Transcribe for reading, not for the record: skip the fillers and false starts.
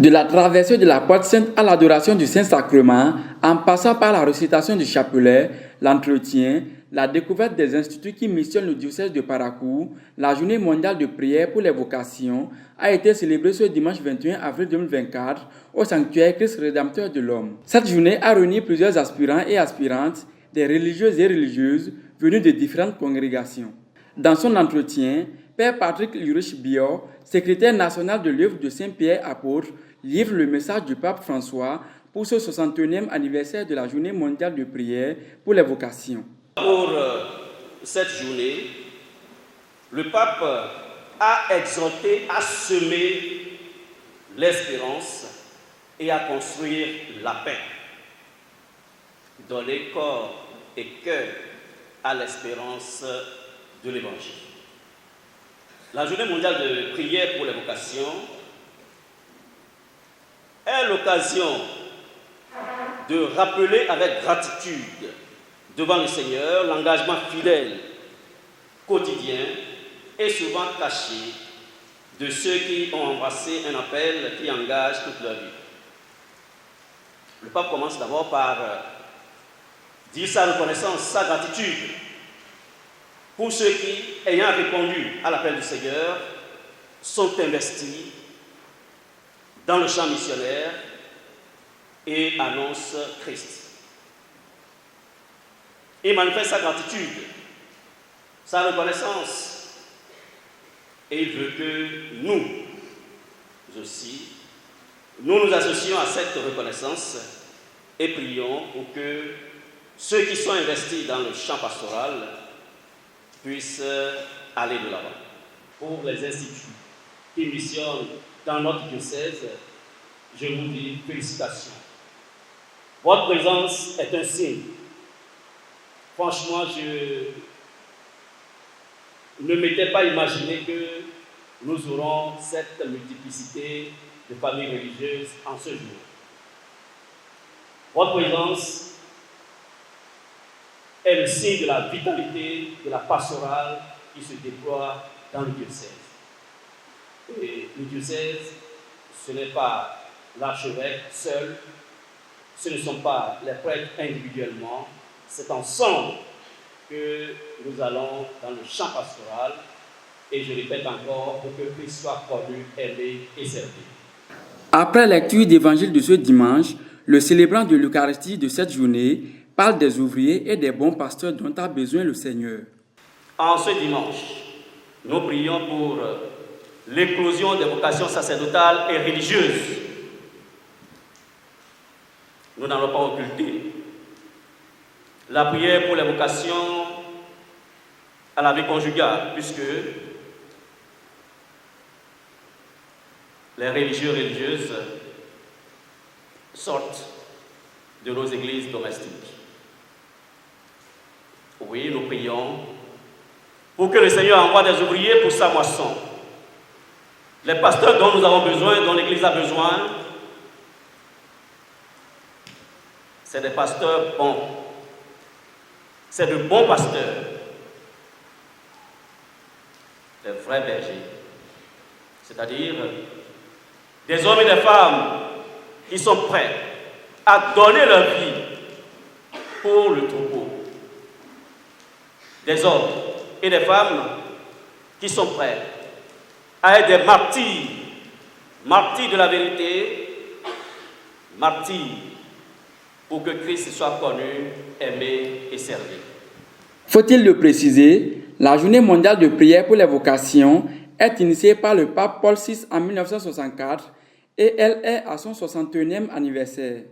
De la traversée de la porte sainte à l'adoration du Saint-Sacrement, en passant par la récitation du chapelet, l'entretien, la découverte des instituts qui missionnent le diocèse de Parakou, la journée mondiale de prière pour les vocations a été célébrée ce dimanche 21 avril 2024 au sanctuaire Christ Rédempteur de l'Homme. Cette journée a réuni plusieurs aspirants et aspirantes, des religieuses et religieuses venus de différentes congrégations. Dans son entretien, Père Patrick Lurich-Biot, secrétaire national de l'œuvre de Saint-Pierre apôtre, livre le message du pape François pour ce 61e anniversaire de la journée mondiale de prière pour les vocations. Pour cette journée, le pape a exhorté à semer l'espérance et à construire la paix. Donner corps et cœur à l'espérance de l'Évangile. La journée mondiale de prière pour les vocations est l'occasion de rappeler avec gratitude devant le Seigneur l'engagement fidèle, quotidien et souvent caché de ceux qui ont embrassé un appel qui engage toute leur vie. Le pape commence d'abord par dire sa reconnaissance, sa gratitude pour ceux qui, ayant répondu à l'appel du Seigneur, sont investis dans le champ missionnaire et annoncent Christ. Il manifeste sa gratitude, sa reconnaissance, et il veut que nous aussi, nous nous associons à cette reconnaissance et prions pour que ceux qui sont investis dans le champ pastoral puissent aller de l'avant. Pour les instituts qui missionnent dans notre diocèse, je vous dis félicitations. Votre présence est un signe. Franchement, je ne m'étais pas imaginé que nous aurons cette multiplicité de familles religieuses en ce jour. Votre présence est le signe de la vitalité de la pastorale qui se déploie dans le diocèse. Et le diocèse, ce n'est pas l'archevêque seul, ce ne sont pas les prêtres individuellement, c'est ensemble que nous allons dans le champ pastoral, et je répète encore, pour que Christ soit connu, aimé et servi. Après lecture d'évangile de ce dimanche, le célébrant de l'Eucharistie de cette journée parle des ouvriers et des bons pasteurs dont a besoin le Seigneur. En ce dimanche, nous prions pour l'éclosion des vocations sacerdotales et religieuses. Nous n'allons pas occulter la prière pour les vocations à la vie conjugale, puisque les religieux et religieuses sortent de nos églises domestiques. Oui, nous prions pour que le Seigneur envoie des ouvriers pour sa moisson. Les pasteurs dont nous avons besoin, dont l'Église a besoin, c'est des pasteurs bons. C'est de bons pasteurs, des vrais bergers. C'est-à-dire des hommes et des femmes qui sont prêts à donner leur vie pour le troupeau. Des hommes et des femmes qui sont prêts à être des martyrs, martyrs de la vérité, martyrs pour que Christ soit connu, aimé et servi. Faut-il le préciser, la journée mondiale de prière pour les vocations est initiée par le pape Paul VI en 1964 et elle est à son 61e anniversaire.